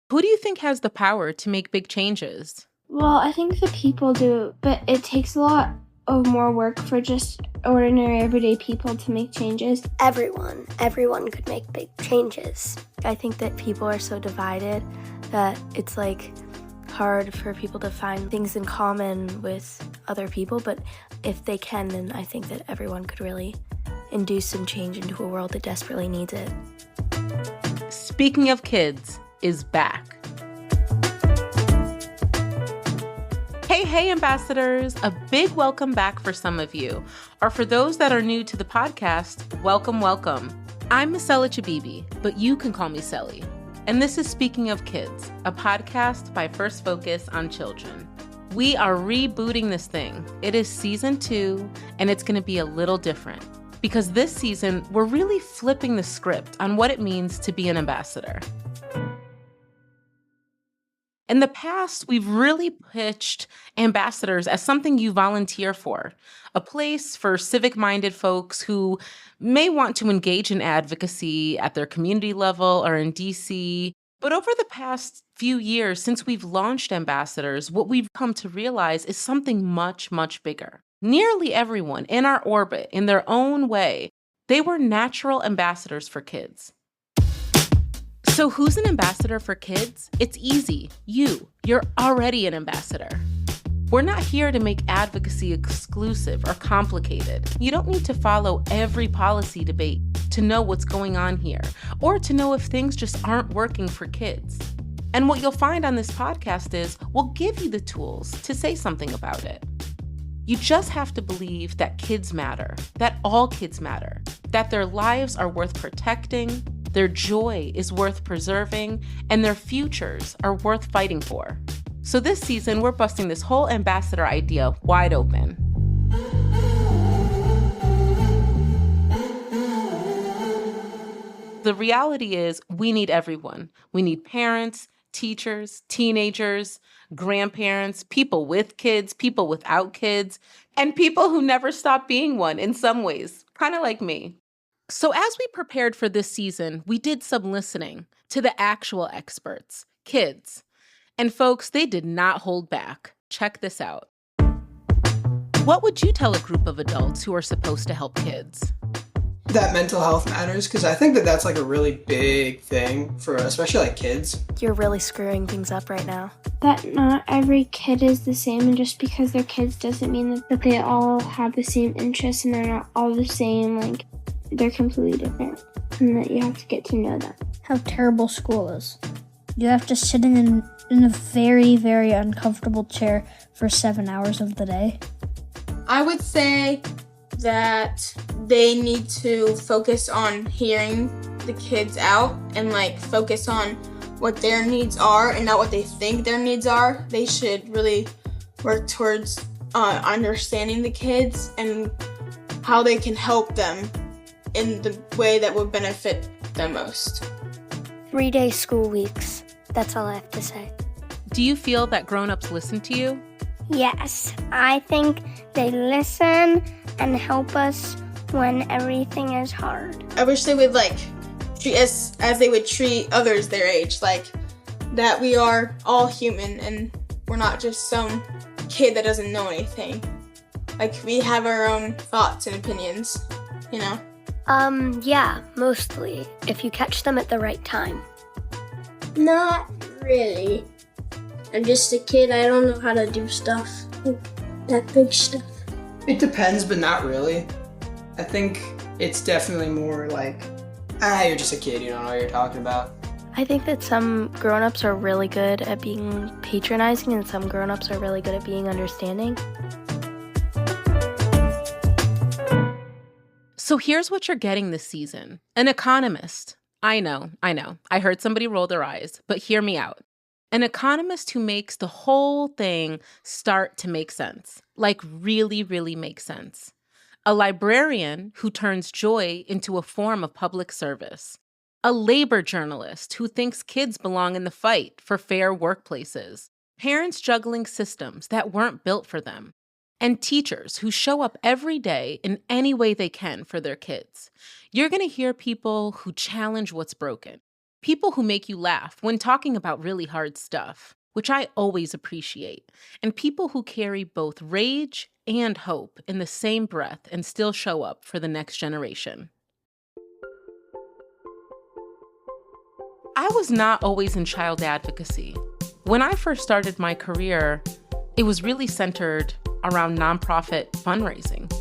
Who do you think has the power to make big changes? Well, I think the people do, but it takes a lot of more work for just ordinary, everyday people to make changes. Everyone could make big changes. I think that people are so divided that it's hard for people to find things in common with other people, but if they can, then I think that everyone could really induce some change into a world that desperately needs it. Speaking of Kids is back. Hey, ambassadors, a big welcome back for some of you. Or for those that are new to the podcast, welcome. I'm Messellech Abebe, but you can call me Selley. And this is Speaking of Kids, a podcast by First Focus on Children. We are rebooting this thing. It is season 2, and it's going to be a little different. Because this season, we're really flipping the script on what it means to be an ambassador. In the past, we've really pitched ambassadors as something you volunteer for, a place for civic-minded folks who may want to engage in advocacy at their community level or in DC. But over the past few years, since we've launched ambassadors, what we've come to realize is something much, much bigger. Nearly everyone in our orbit, in their own way, they were natural ambassadors for kids. So who's an ambassador for kids? It's easy. You're already an ambassador. We're not here to make advocacy exclusive or complicated. You don't need to follow every policy debate to know what's going on here or to know if things just aren't working for kids. And what you'll find on this podcast is we'll give you the tools to say something about it. You just have to believe that kids matter, that all kids matter, that their lives are worth protecting, their joy is worth preserving, and their futures are worth fighting for. So this season, we're busting this whole ambassador idea wide open. The reality is we need everyone. We need parents, teachers, teenagers, grandparents, people with kids, people without kids, and people who never stop being one in some ways, kind of like me. So as we prepared for this season, we did some listening to the actual experts, kids. And folks, they did not hold back. Check this out. What would you tell a group of adults who are supposed to help kids? That mental health matters, because I think that that's a really big thing for especially kids. You're really screwing things up right now. That not every kid is the same, and just because they're kids doesn't mean that they all have the same interests and they're not all the same, they're completely different, and that you have to get to know them. How terrible school is. You have to sit in a very, very uncomfortable chair for 7 hours of the day. I would say that they need to focus on hearing the kids out and focus on what their needs are and not what they think their needs are. They should really work towards understanding the kids and how they can help them in the way that would benefit them most. 3-day school weeks. That's all I have to say. Do you feel that grown-ups listen to you? Yes, I think they listen and help us when everything is hard. I wish they would treat us as they would treat others their age, that we are all human and we're not just some kid that doesn't know anything. We have our own thoughts and opinions, Yeah, mostly, if you catch them at the right time. Not really. I'm just a kid. I don't know how to do stuff, that big stuff. It depends, but not really. I think it's definitely more you're just a kid, you don't know what you're talking about. I think that some grown-ups are really good at being patronizing and some grown-ups are really good at being understanding. So here's what you're getting this season. An economist. I know. I heard somebody roll their eyes, but hear me out. An economist who makes the whole thing start to make sense. Really, really make sense. A librarian who turns joy into a form of public service. A labor journalist who thinks kids belong in the fight for fair workplaces. Parents juggling systems that weren't built for them. And teachers who show up every day in any way they can for their kids. You're going to hear people who challenge what's broken. people who make you laugh when talking about really hard stuff, which I always appreciate, and people who carry both rage and hope in the same breath and still show up for the next generation. I was not always in child advocacy. When I first started my career, it was really centered around nonprofit fundraising.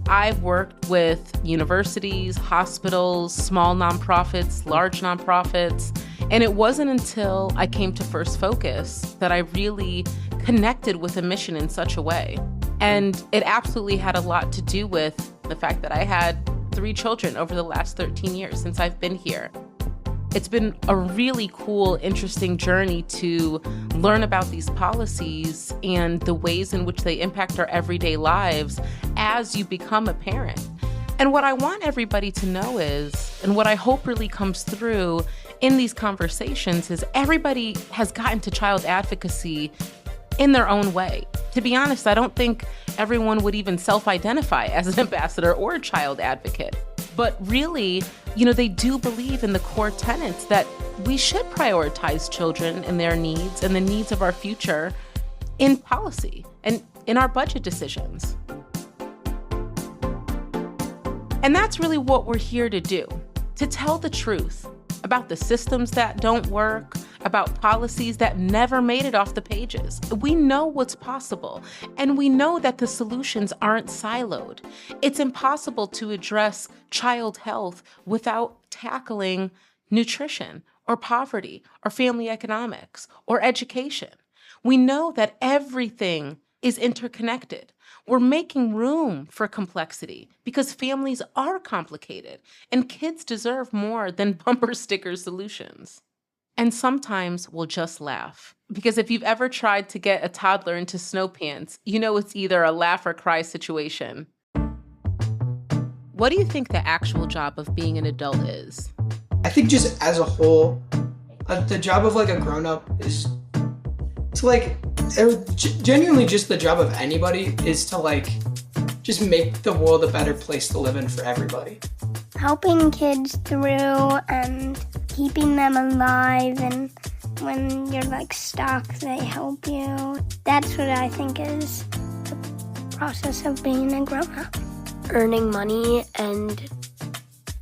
I've worked with universities, hospitals, small nonprofits, large nonprofits, and it wasn't until I came to First Focus that I really connected with a mission in such a way. And it absolutely had a lot to do with the fact that I had 3 children over the last 13 years since I've been here. It's been a really cool, interesting journey to learn about these policies and the ways in which they impact our everyday lives as you become a parent. And what I want everybody to know is, and what I hope really comes through in these conversations, is everybody has gotten to child advocacy in their own way. To be honest, I don't think everyone would even self-identify as an ambassador or a child advocate. But really, they do believe in the core tenets that we should prioritize children and their needs and the needs of our future in policy and in our budget decisions. And that's really what we're here to do, to tell the truth about the systems that don't work, about policies that never made it off the pages. We know what's possible, and we know that the solutions aren't siloed. It's impossible to address child health without tackling nutrition or poverty or family economics or education. We know that everything is interconnected. We're making room for complexity because families are complicated and kids deserve more than bumper sticker solutions. And sometimes we'll just laugh. Because if you've ever tried to get a toddler into snow pants, it's either a laugh or cry situation. What do you think the actual job of being an adult is? I think just as a whole, the job of a grown-up is to genuinely just the job of anybody is to just make the world a better place to live in for everybody. Helping kids through and keeping them alive, and when you're stuck, they help you. That's what I think is the process of being a grown-up. Earning money and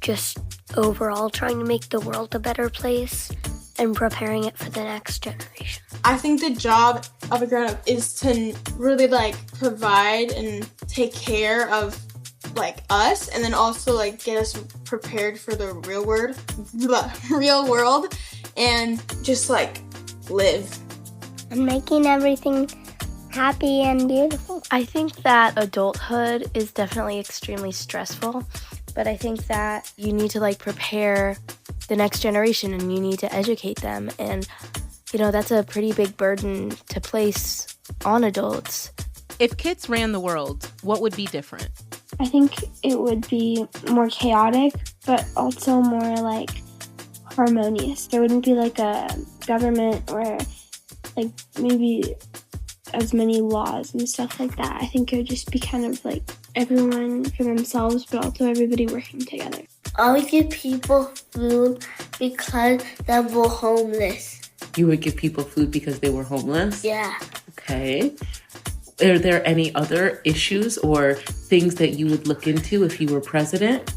just overall trying to make the world a better place and preparing it for the next generation. I think the job of a grown-up is to really provide and take care of us, and then also get us prepared for the real world, and just live and making everything happy and beautiful. I think that adulthood is definitely extremely stressful, but I think that you need to prepare the next generation and you need to educate them, and that's a pretty big burden to place on adults. If kids ran the world, what would be different? I think it would be more chaotic, but also more harmonious. There wouldn't be a government or maybe as many laws and stuff like that. I think it would just be kind of everyone for themselves, but also everybody working together. I would give people food because they were homeless. You would give people food because they were homeless? Yeah. Okay. Are there any other issues or things that you would look into if you were president?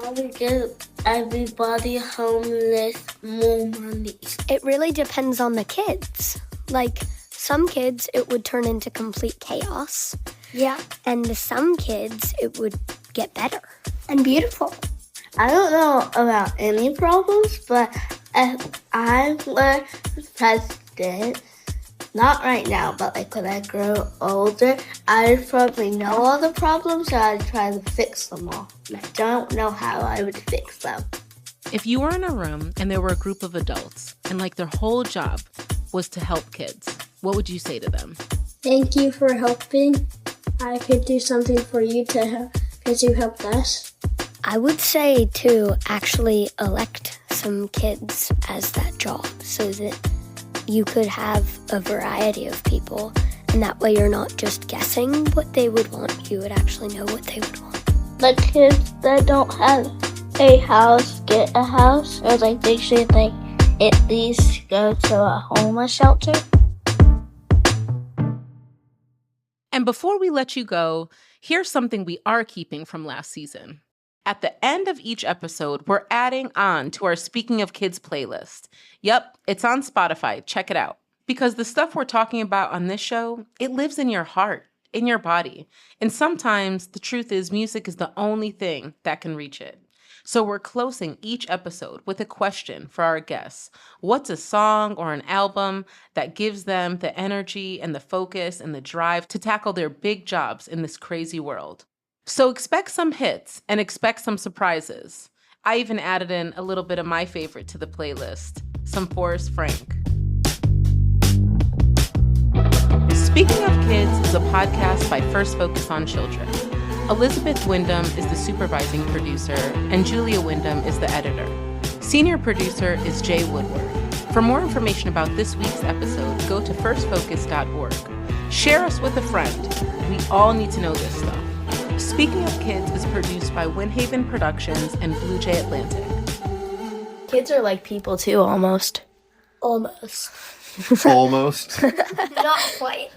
I would give everybody homeless more money. It really depends on the kids. Some kids, it would turn into complete chaos. Yeah. And to some kids, it would get better and beautiful. I don't know about any problems, but if I were president, not right now, but when I grow older, I'd probably know all the problems and I'd try to fix them all. I don't know how I would fix them. If you were in a room and there were a group of adults and their whole job was to help kids, what would you say to them? Thank you for helping. I could do something for you to help because you helped us. I would say to actually elect some kids as that job so that you could have a variety of people, and that way you're not just guessing what they would want, you would actually know what they would want. The kids that don't have a house get a house, or they should at least go to a homeless shelter. And before we let you go, here's something we are keeping from last season. At the end of each episode, we're adding on to our Speaking of Kids playlist. Yep, it's on Spotify. Check it out. Because the stuff we're talking about on this show, it lives in your heart, in your body. And sometimes the truth is music is the only thing that can reach it. So we're closing each episode with a question for our guests. What's a song or an album that gives them the energy and the focus and the drive to tackle their big jobs in this crazy world? So expect some hits and expect some surprises. I even added in a little bit of my favorite to the playlist, some Forrest Frank. Speaking of Kids is a podcast by First Focus on Children. Elizabeth Wyndham is the supervising producer, and Julia Wyndham is the editor. Senior producer is Jay Woodward. For more information about this week's episode, go to firstfocus.org. Share us with a friend. We all need to know this stuff. Speaking of Kids is produced by Windhaven Productions and Blue Jay Atlantic. Kids are like people too, almost. Almost. Almost. Not quite.